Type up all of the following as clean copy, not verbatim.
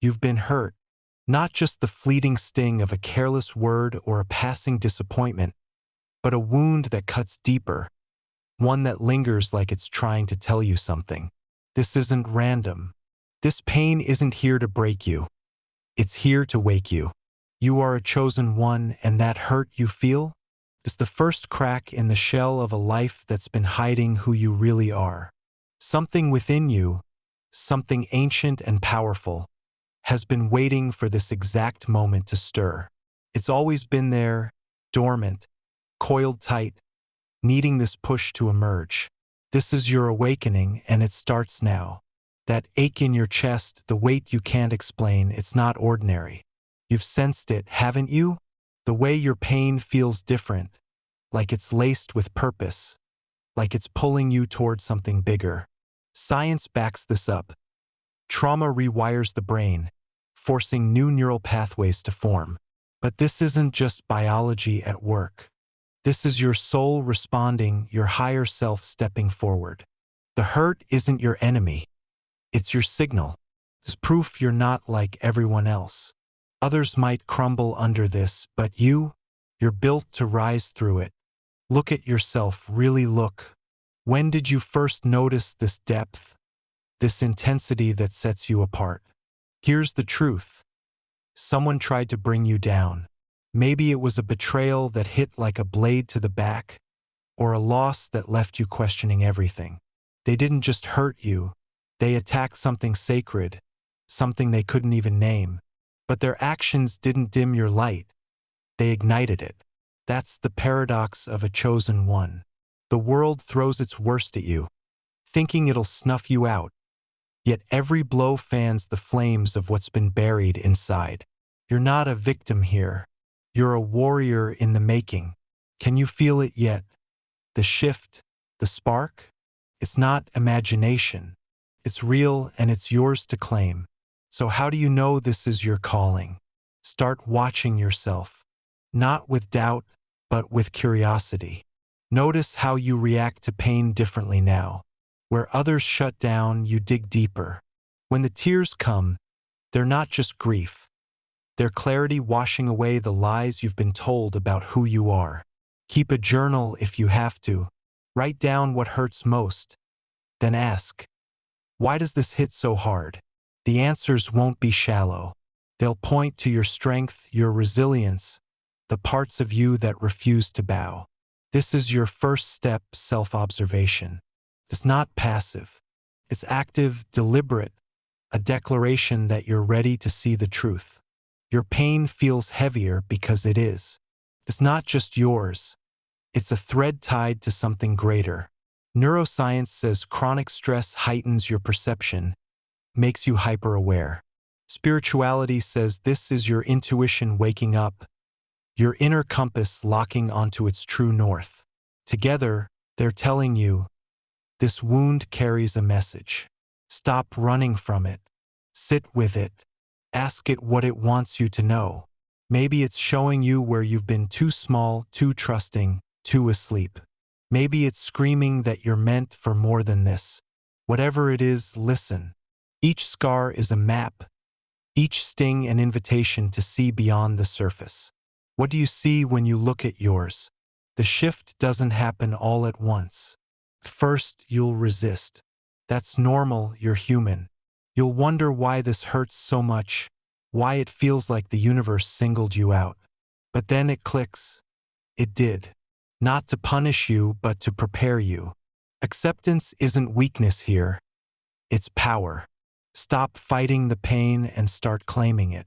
You've been hurt, not just the fleeting sting of a careless word or a passing disappointment, but a wound that cuts deeper, one that lingers like it's trying to tell you something. This isn't random. This pain isn't here to break you. It's here to wake you. You are a chosen one, and that hurt you feel is the first crack in the shell of a life that's been hiding who you really are. Something within you, something ancient and powerful, has been waiting for this exact moment to stir. It's always been there, dormant, coiled tight, needing this push to emerge. This is your awakening, and it starts now. That ache in your chest, the weight you can't explain, it's not ordinary. You've sensed it, haven't you? The way your pain feels different, like it's laced with purpose, like it's pulling you toward something bigger. Science backs this up. Trauma rewires the brain, forcing new neural pathways to form. But this isn't just biology at work. This is your soul responding, your higher self stepping forward. The hurt isn't your enemy. It's your signal. It's proof you're not like everyone else. Others might crumble under this, but you're built to rise through it. Look at yourself, really look. When did you first notice this depth, this intensity that sets you apart? Here's the truth. Someone tried to bring you down. Maybe it was a betrayal that hit like a blade to the back, or a loss that left you questioning everything. They didn't just hurt you. They attacked something sacred, something they couldn't even name. But their actions didn't dim your light. They ignited it. That's the paradox of a chosen one. The world throws its worst at you, thinking it'll snuff you out. Yet every blow fans the flames of what's been buried inside. You're not a victim here. You're a warrior in the making. Can you feel it yet? The shift, the spark? It's not imagination. It's real, and it's yours to claim. So how do you know this is your calling? Start watching yourself. Not with doubt, but with curiosity. Notice how you react to pain differently now. Where others shut down, you dig deeper. When the tears come, they're not just grief. They're clarity washing away the lies you've been told about who you are. Keep a journal if you have to. Write down what hurts most. Then ask, why does this hit so hard? The answers won't be shallow. They'll point to your strength, your resilience, the parts of you that refuse to bow. This is your first step, self-observation. It's not passive. It's active, deliberate, a declaration that you're ready to see the truth. Your pain feels heavier because it is. It's not just yours. It's a thread tied to something greater. Neuroscience says chronic stress heightens your perception, makes you hyper-aware. Spirituality says this is your intuition waking up, your inner compass locking onto its true north. Together, they're telling you, this wound carries a message. Stop running from it. Sit with it. Ask it what it wants you to know. Maybe it's showing you where you've been too small, too trusting, too asleep. Maybe it's screaming that you're meant for more than this. Whatever it is, listen. Each scar is a map, each sting an invitation to see beyond the surface. What do you see when you look at yours? The shift doesn't happen all at once. First, you'll resist. That's normal, you're human. You'll wonder why this hurts so much, why it feels like the universe singled you out. But then it clicks. It did. Not to punish you, but to prepare you. Acceptance isn't weakness here. It's power. Stop fighting the pain and start claiming it.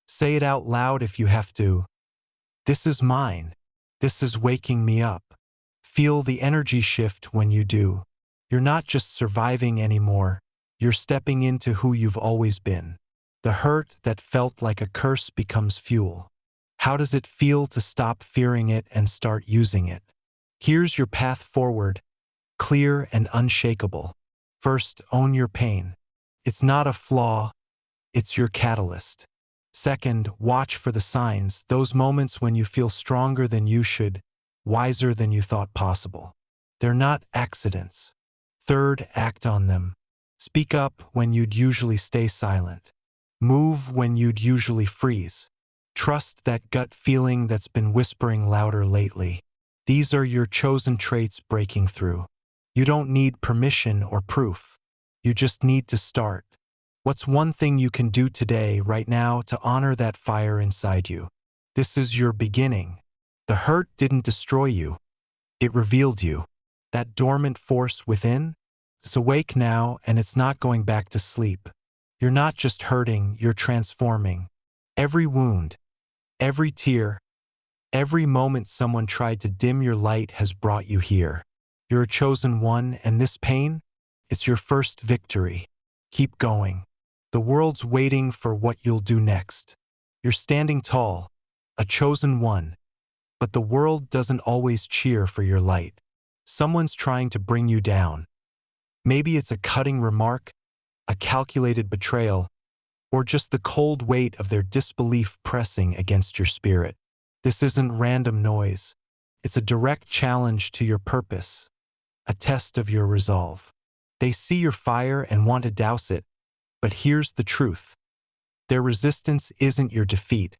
Say it out loud if you have to. This is mine. This is waking me up. Feel the energy shift when you do. You're not just surviving anymore. You're stepping into who you've always been. The hurt that felt like a curse becomes fuel. How does it feel to stop fearing it and start using it? Here's your path forward, clear and unshakable. First, own your pain. It's not a flaw, it's your catalyst. Second, watch for the signs, those moments when you feel stronger than you should, wiser than you thought possible. They're not accidents. Third, act on them. Speak up when you'd usually stay silent. Move when you'd usually freeze. Trust that gut feeling that's been whispering louder lately. These are your chosen traits breaking through. You don't need permission or proof. You just need to start. What's one thing you can do today, right now, to honor that fire inside you? This is your beginning. The hurt didn't destroy you. It revealed you. That dormant force within is awake now, and it's not going back to sleep. You're not just hurting, you're transforming. Every wound, every tear, every moment someone tried to dim your light has brought you here. You're a chosen one, and this pain, it's your first victory. Keep going. The world's waiting for what you'll do next. You're standing tall, a chosen one, but the world doesn't always cheer for your light. Someone's trying to bring you down. Maybe it's a cutting remark, a calculated betrayal, or just the cold weight of their disbelief pressing against your spirit. This isn't random noise. It's a direct challenge to your purpose, a test of your resolve. They see your fire and want to douse it, but here's the truth. Their resistance isn't your defeat.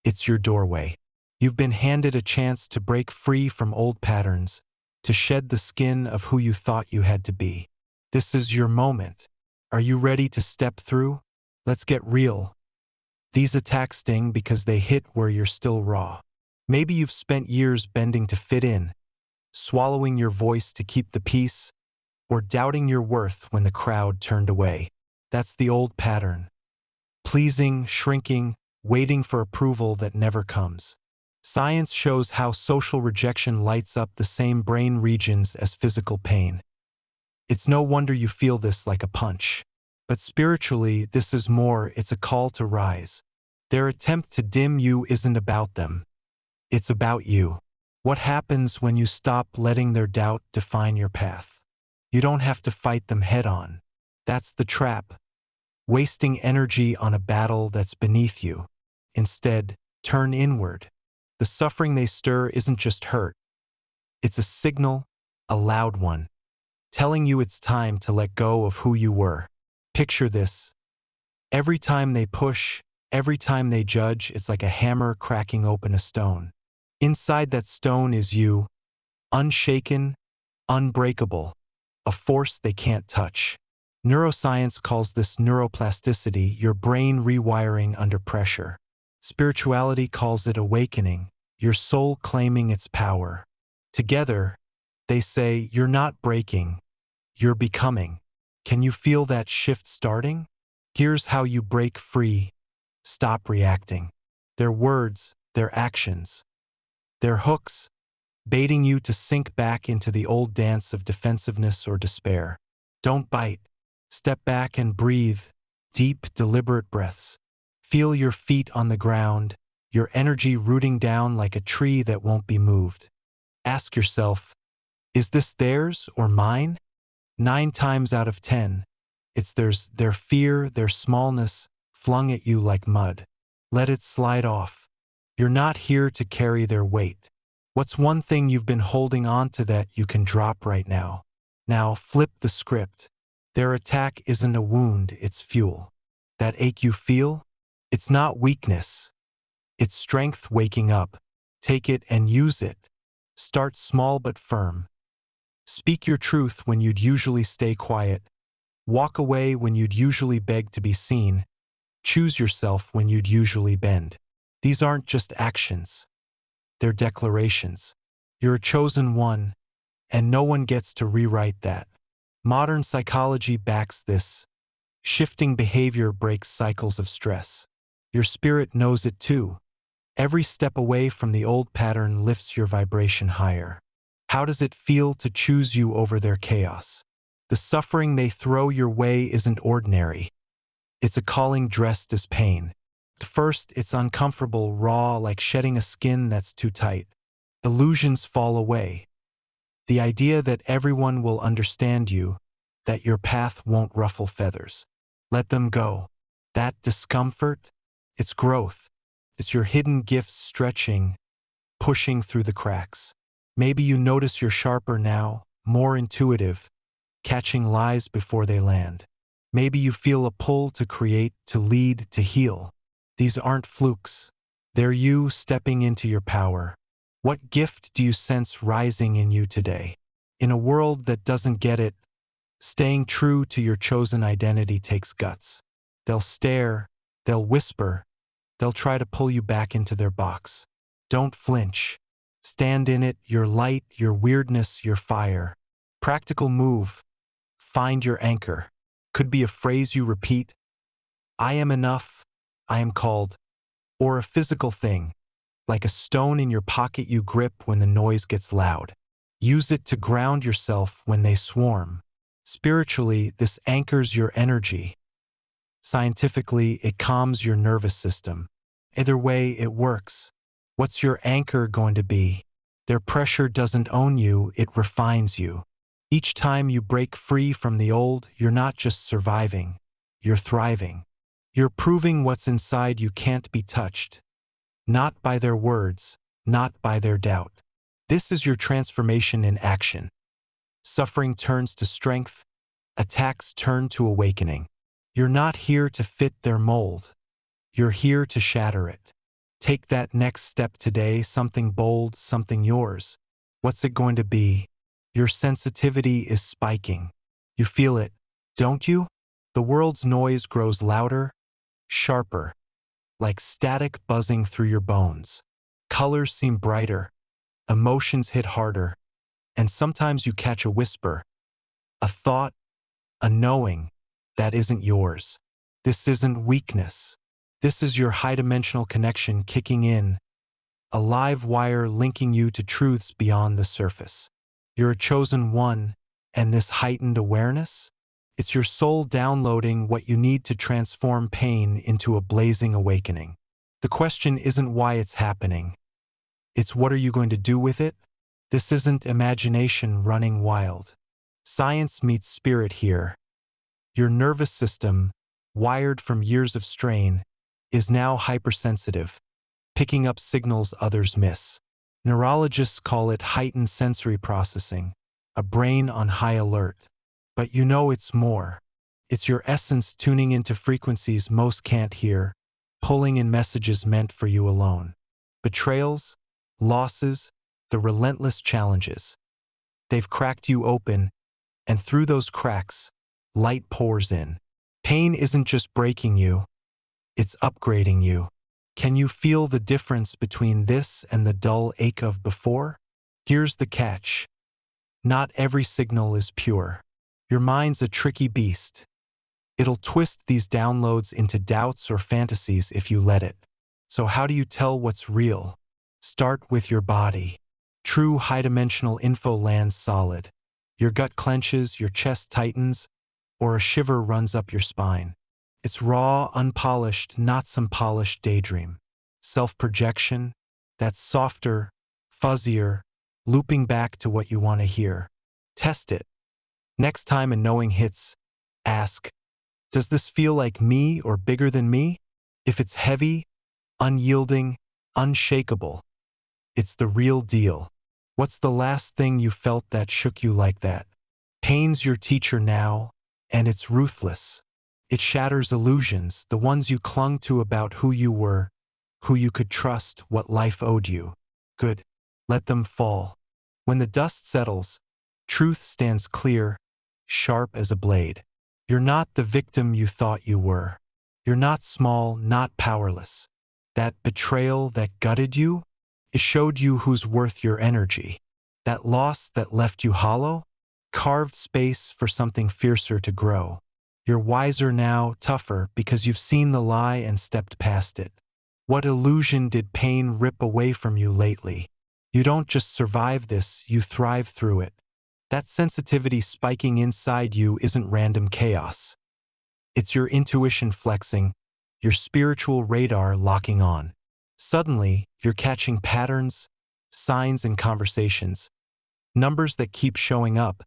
It's your doorway. You've been handed a chance to break free from old patterns, to shed the skin of who you thought you had to be. This is your moment. Are you ready to step through? Let's get real. These attacks sting because they hit where you're still raw. Maybe you've spent years bending to fit in, swallowing your voice to keep the peace, or doubting your worth when the crowd turned away. That's the old pattern. Pleasing, shrinking, waiting for approval that never comes. Science shows how social rejection lights up the same brain regions as physical pain. It's no wonder you feel this like a punch. But spiritually, this is more. It's a call to rise. Their attempt to dim you isn't about them. It's about you. What happens when you stop letting their doubt define your path? You don't have to fight them head on. That's the trap. Wasting energy on a battle that's beneath you. Instead, turn inward. The suffering they stir isn't just hurt. It's a signal, a loud one, telling you it's time to let go of who you were. Picture this. Every time they push, every time they judge, it's like a hammer cracking open a stone. Inside that stone is you, unshaken, unbreakable, a force they can't touch. Neuroscience calls this neuroplasticity, your brain rewiring under pressure. Spirituality calls it awakening, your soul claiming its power. Together, they say, you're not breaking, you're becoming. Can you feel that shift starting? Here's how you break free. Stop reacting. Their words, their actions, their hooks, baiting you to sink back into the old dance of defensiveness or despair. Don't bite. Step back and breathe. Deep, deliberate breaths. Feel your feet on the ground, your energy rooting down like a tree that won't be moved. Ask yourself, is this theirs or mine? 9 times out of 10, it's theirs. Their fear, their smallness, flung at you like mud. Let it slide off. You're not here to carry their weight. What's one thing you've been holding on to that you can drop right now? Now flip the script. Their attack isn't a wound, it's fuel. That ache you feel? It's not weakness. It's strength waking up. Take it and use it. Start small but firm. Speak your truth when you'd usually stay quiet. Walk away when you'd usually beg to be seen. Choose yourself when you'd usually bend. These aren't just actions. They're declarations. You're a chosen one, and no one gets to rewrite that. Modern psychology backs this. Shifting behavior breaks cycles of stress. Your spirit knows it too. Every step away from the old pattern lifts your vibration higher. How does it feel to choose you over their chaos? The suffering they throw your way isn't ordinary. It's a calling dressed as pain. At first, it's uncomfortable, raw, like shedding a skin that's too tight. Illusions fall away. The idea that everyone will understand you, that your path won't ruffle feathers. Let them go. That discomfort, it's growth. It's your hidden gifts stretching, pushing through the cracks. Maybe you notice you're sharper now, more intuitive, catching lies before they land. Maybe you feel a pull to create, to lead, to heal. These aren't flukes. They're you stepping into your power. What gift do you sense rising in you today? In a world that doesn't get it, staying true to your chosen identity takes guts. They'll stare, they'll whisper, they'll try to pull you back into their box. Don't flinch. Stand in it, your light, your weirdness, your fire. Practical move. Find your anchor. Could be a phrase you repeat. I am enough. I am called. Or a physical thing, like a stone in your pocket you grip when the noise gets loud. Use it to ground yourself when they swarm. Spiritually, this anchors your energy. Scientifically, it calms your nervous system. Either way, it works. What's your anchor going to be? Their pressure doesn't own you, it refines you. Each time you break free from the old, you're not just surviving, you're thriving. You're proving what's inside you can't be touched. Not by their words, not by their doubt. This is your transformation in action. Suffering turns to strength, attacks turn to awakening. You're not here to fit their mold. You're here to shatter it. Take that next step today, something bold, something yours. What's it going to be? Your sensitivity is spiking. You feel it, don't you? The world's noise grows louder, sharper, like static buzzing through your bones. Colors seem brighter, emotions hit harder, and sometimes you catch a whisper, a thought, a knowing that isn't yours. This isn't weakness. This is your high-dimensional connection kicking in, a live wire linking you to truths beyond the surface. You're a chosen one, and this heightened awareness? It's your soul downloading what you need to transform pain into a blazing awakening. The question isn't why it's happening. It's what are you going to do with it? This isn't imagination running wild. Science meets spirit here. Your nervous system, wired from years of strain, is now hypersensitive, picking up signals others miss. Neurologists call it heightened sensory processing, a brain on high alert. But you know it's more. It's your essence tuning into frequencies most can't hear, pulling in messages meant for you alone. Betrayals, losses, the relentless challenges. They've cracked you open, and through those cracks, light pours in. Pain isn't just breaking you, it's upgrading you. Can you feel the difference between this and the dull ache of before? Here's the catch. Not every signal is pure. Your mind's a tricky beast. It'll twist these downloads into doubts or fantasies if you let it. So how do you tell what's real? Start with your body. True high-dimensional info lands solid. Your gut clenches, your chest tightens, or a shiver runs up your spine. It's raw, unpolished, not some polished daydream. Self-projection, that's softer, fuzzier, looping back to what you want to hear. Test it. Next time a knowing hits, ask, does this feel like me or bigger than me? If it's heavy, unyielding, unshakable, it's the real deal. What's the last thing you felt that shook you like that? Pain's your teacher now, and it's ruthless. It shatters illusions, the ones you clung to about who you were, who you could trust, what life owed you. Good. Let them fall. When the dust settles, truth stands clear, sharp as a blade. You're not the victim you thought you were. You're not small, not powerless. That betrayal that gutted you, it showed you who's worth your energy. That loss that left you hollow, carved space for something fiercer to grow. You're wiser now, tougher, because you've seen the lie and stepped past it. What illusion did pain rip away from you lately? You don't just survive this, you thrive through it. That sensitivity spiking inside you isn't random chaos. It's your intuition flexing, your spiritual radar locking on. Suddenly, you're catching patterns, signs in conversations, numbers that keep showing up,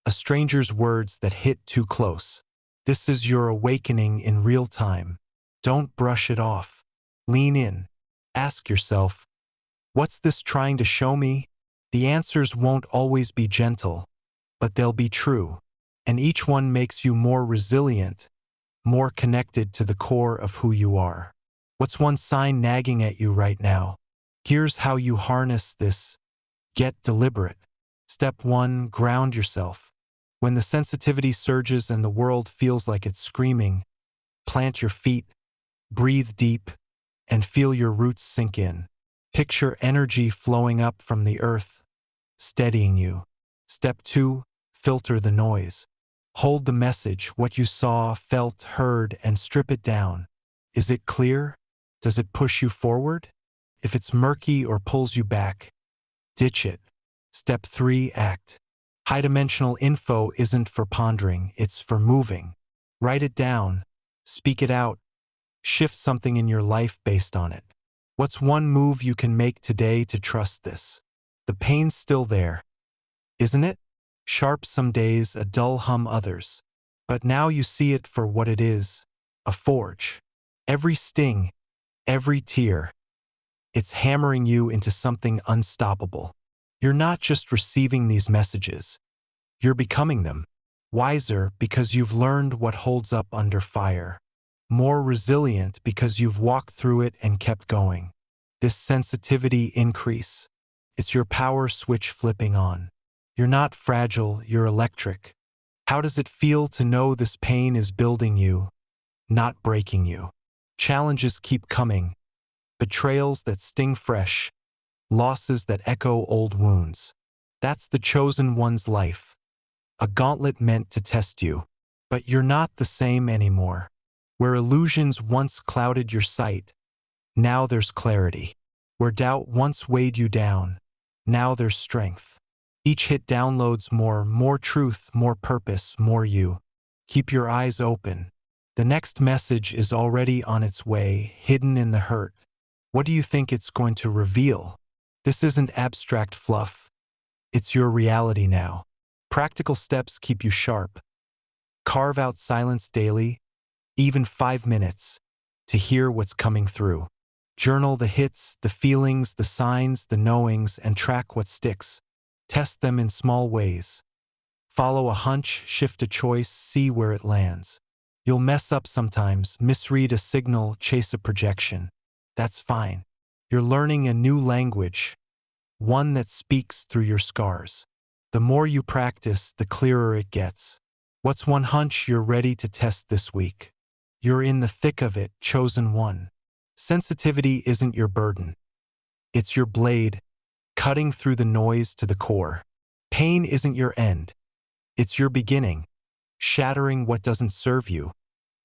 a stranger's words that hit too close. This is your awakening in real time. Don't brush it off. Lean in. Ask yourself, what's this trying to show me? The answers won't always be gentle, but they'll be true. and each one makes you more resilient, more connected to the core of who you are. What's one sign nagging at you right now? Here's how you harness this. Get deliberate. Step 1. Ground yourself. When the sensitivity surges and the world feels like it's screaming, plant your feet, breathe deep, and feel your roots sink in. Picture energy flowing up from the earth, steadying you. Step 2. Filter the noise. Hold the message, what you saw, felt, heard, and strip it down. Is it clear? Does it push you forward? If it's murky or pulls you back, ditch it. Step 3. Act. High-dimensional info isn't for pondering, it's for moving. Write it down, speak it out, shift something in your life based on it. What's one move you can make today to trust this? The pain's still there, isn't it? Sharp some days, a dull hum others. But now you see it for what it is, a forge. Every sting, every tear, it's hammering you into something unstoppable. You're not just receiving these messages, you're becoming them. Wiser because you've learned what holds up under fire. More resilient because you've walked through it and kept going. This sensitivity increase, it's your power switch flipping on. You're not fragile, you're electric. How does it feel to know this pain is building you, not breaking you? Challenges keep coming, betrayals that sting fresh, losses that echo old wounds. That's the chosen one's life. A gauntlet meant to test you. But you're not the same anymore. Where illusions once clouded your sight, now there's clarity. Where doubt once weighed you down, now there's strength. Each hit downloads more truth, more purpose, more you. Keep your eyes open. The next message is already on its way, hidden in the hurt. What do you think it's going to reveal? This isn't abstract fluff. It's your reality now. Practical steps keep you sharp. Carve out silence daily, even 5 minutes, to hear what's coming through. Journal the hits, the feelings, the signs, the knowings, and track what sticks. Test them in small ways. Follow a hunch, shift a choice, see where it lands. You'll mess up sometimes, misread a signal, chase a projection. That's fine. You're learning a new language, one that speaks through your scars. The more you practice, the clearer it gets. What's one hunch you're ready to test this week? You're in the thick of it, chosen one. Sensitivity isn't your burden. It's your blade, cutting through the noise to the core. Pain isn't your end. It's your beginning, shattering what doesn't serve you,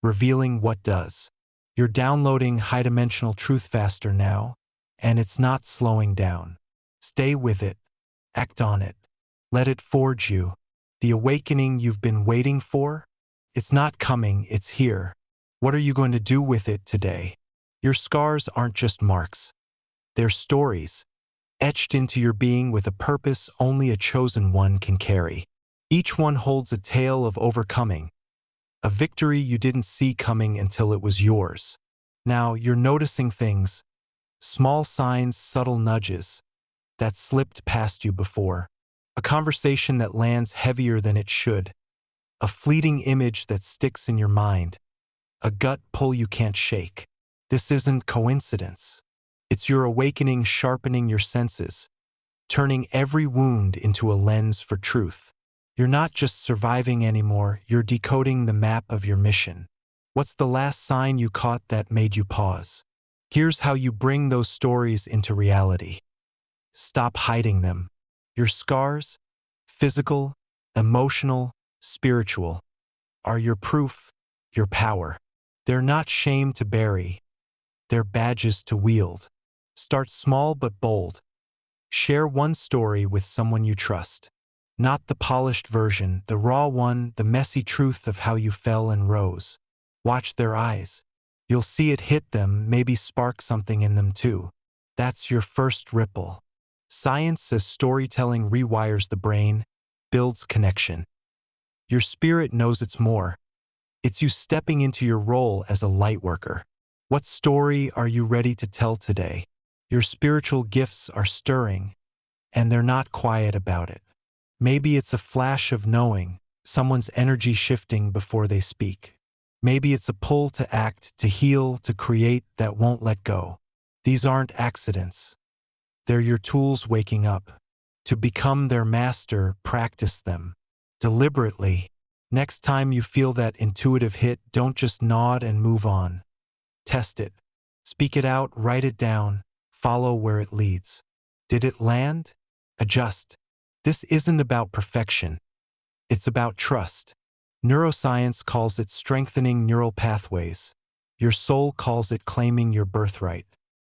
revealing what does. You're downloading high-dimensional truth faster now, and it's not slowing down. Stay with it. Act on it. Let it forge you. The awakening you've been waiting for? It's not coming, it's here. What are you going to do with it today? Your scars aren't just marks. They're stories, etched into your being with a purpose only a chosen one can carry. Each one holds a tale of overcoming, a victory you didn't see coming until it was yours. Now you're noticing things, small signs, subtle nudges, that slipped past you before. A conversation that lands heavier than it should. A fleeting image that sticks in your mind. A gut pull you can't shake. This isn't coincidence. It's your awakening sharpening your senses, turning every wound into a lens for truth. You're not just surviving anymore, you're decoding the map of your mission. What's the last sign you caught that made you pause? Here's how you bring those stories into reality. Stop hiding them. Your scars, physical, emotional, spiritual, are your proof, your power. They're not shame to bury. They're badges to wield. Start small but bold. Share one story with someone you trust. Not the polished version, the raw one, the messy truth of how you fell and rose. Watch their eyes. You'll see it hit them, maybe spark something in them too. That's your first ripple. Science says storytelling rewires the brain, builds connection. Your spirit knows it's more. It's you stepping into your role as a light worker. What story are you ready to tell today? Your spiritual gifts are stirring, and they're not quiet about it. Maybe it's a flash of knowing, someone's energy shifting before they speak. Maybe it's a pull to act, to heal, to create that won't let go. These aren't accidents. They're your tools waking up. To become their master, practice them. Deliberately. Next time you feel that intuitive hit, don't just nod and move on. Test it. Speak it out, write it down, follow where it leads. Did it land? Adjust. This isn't about perfection. It's about trust. Neuroscience calls it strengthening neural pathways. Your soul calls it claiming your birthright.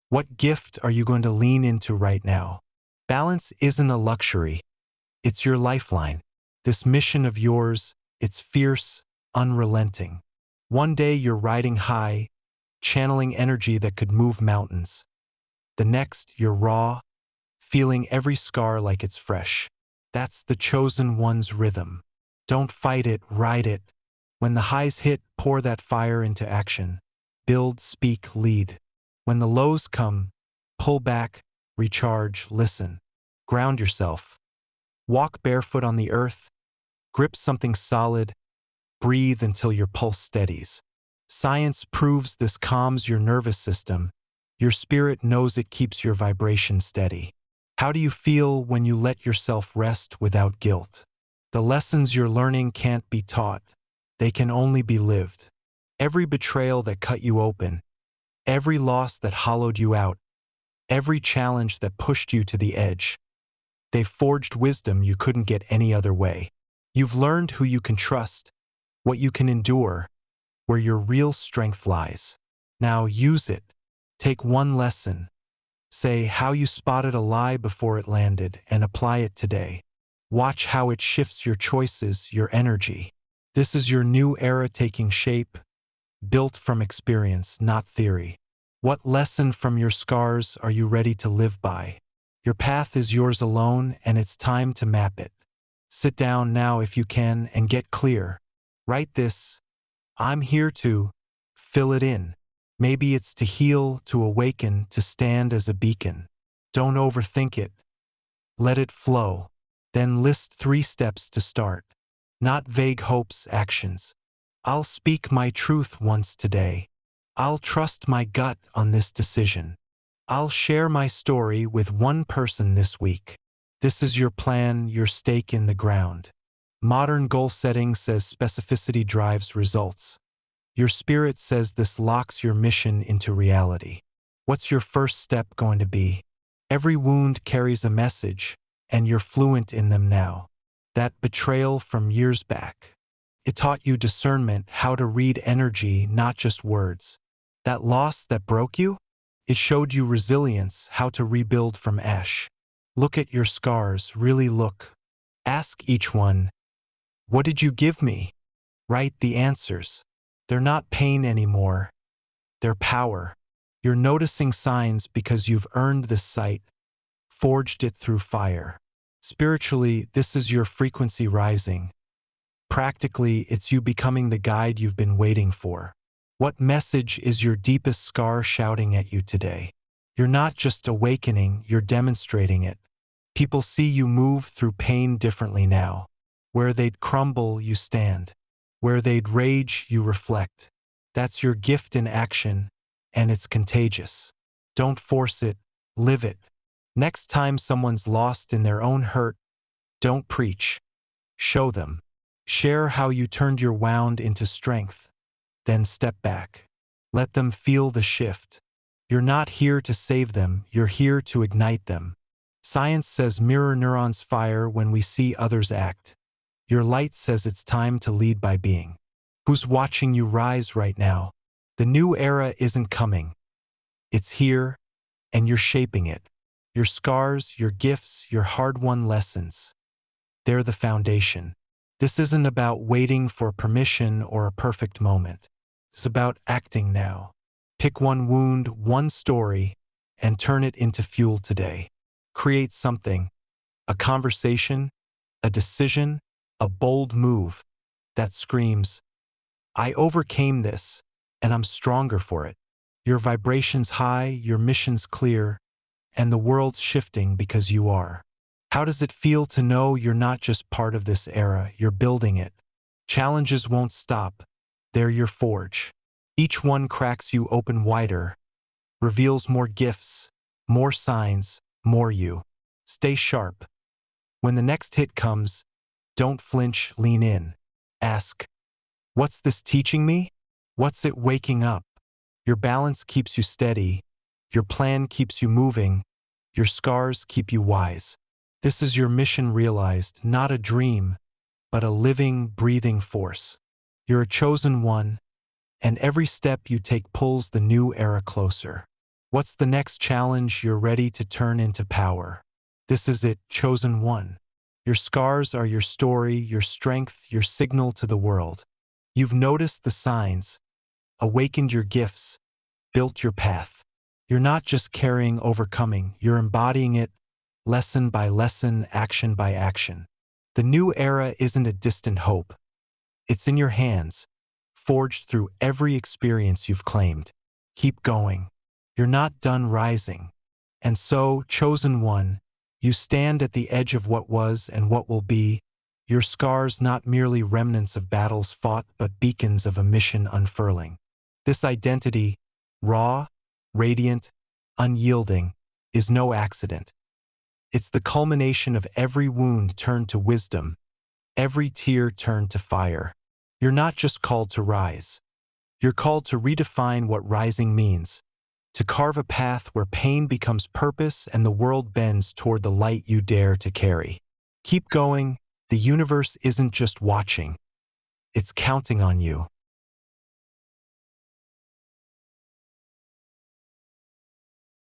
What gift are you going to lean into right now? Balance isn't a luxury. It's your lifeline. This mission of yours, it's fierce, unrelenting. One day you're riding high, channeling energy that could move mountains. The next, you're raw, feeling every scar like it's fresh. That's the chosen one's rhythm. Don't fight it, ride it. When the highs hit, pour that fire into action. Build, speak, lead. When the lows come, pull back, recharge, listen. Ground yourself. Walk barefoot on the earth. Grip something solid. Breathe until your pulse steadies. Science proves this calms your nervous system. Your spirit knows it keeps your vibration steady. How do you feel when you let yourself rest without guilt? The lessons you're learning can't be taught. They can only be lived. Every betrayal that cut you open, every loss that hollowed you out, every challenge that pushed you to the edge, they've forged wisdom you couldn't get any other way. You've learned who you can trust, what you can endure, where your real strength lies. Now use it. Take one lesson. Say how you spotted a lie before it landed and apply it today. Watch how it shifts your choices, your energy. This is your new era taking shape, built from experience, not theory. What lesson from your scars are you ready to live by? Your path is yours alone, and it's time to map it. Sit down now if you can and get clear. Write this. I'm here to fill it in. Maybe it's to heal, to awaken, to stand as a beacon. Don't overthink it. Let it flow. Then list 3 steps to start. Not vague hopes, actions. I'll speak my truth once today. I'll trust my gut on this decision. I'll share my story with one person this week. This is your plan, your stake in the ground. Modern goal setting says specificity drives results. Your spirit says this locks your mission into reality. What's your first step going to be? Every wound carries a message, and you're fluent in them now. That betrayal from years back. It taught you discernment, how to read energy, not just words. That loss that broke you? It showed you resilience, how to rebuild from ash. Look at your scars, really look. Ask each one, what did you give me? Write the answers. They're not pain anymore. They're power. You're noticing signs because you've earned this sight, forged it through fire. Spiritually, this is your frequency rising. Practically, it's you becoming the guide you've been waiting for. What message is your deepest scar shouting at you today? You're not just awakening, you're demonstrating it. People see you move through pain differently now. Where they'd crumble, you stand. Where they'd rage, you reflect. That's your gift in action, and it's contagious. Don't force it, live it. Next time someone's lost in their own hurt, don't preach. Show them. Share how you turned your wound into strength. Then step back. Let them feel the shift. You're not here to save them, you're here to ignite them. Science says mirror neurons fire when we see others act. Your light says it's time to lead by being. Who's watching you rise right now? The new era isn't coming. It's here, and you're shaping it. Your scars, your gifts, your hard-won lessons. They're the foundation. This isn't about waiting for permission or a perfect moment. It's about acting now. Pick one wound, one story, and turn it into fuel today. Create something, a conversation, a decision, a bold move that screams, I overcame this, and I'm stronger for it. Your vibration's high, your mission's clear, and the world's shifting because you are. How does it feel to know you're not just part of this era, you're building it? Challenges won't stop. They're your forge. Each one cracks you open wider, reveals more gifts, more signs, more you. Stay sharp. When the next hit comes, don't flinch, lean in. Ask, what's this teaching me? What's it waking up? Your balance keeps you steady. Your plan keeps you moving. Your scars keep you wise. This is your mission realized, not a dream, but a living, breathing force. You're a chosen one, and every step you take pulls the new era closer. What's the next challenge you're ready to turn into power? This is it, chosen one. Your scars are your story, your strength, your signal to the world. You've noticed the signs, awakened your gifts, built your path. You're not just carrying overcoming, you're embodying it, lesson by lesson, action by action. The new era isn't a distant hope. It's in your hands, forged through every experience you've claimed. Keep going. You're not done rising. And so, chosen one, you stand at the edge of what was and what will be, your scars not merely remnants of battles fought but beacons of a mission unfurling. This identity, raw, radiant, unyielding, is no accident. It's the culmination of every wound turned to wisdom, every tear turned to fire. You're not just called to rise. You're called to redefine what rising means, to carve a path where pain becomes purpose and the world bends toward the light you dare to carry. Keep going. The universe isn't just watching. It's counting on you.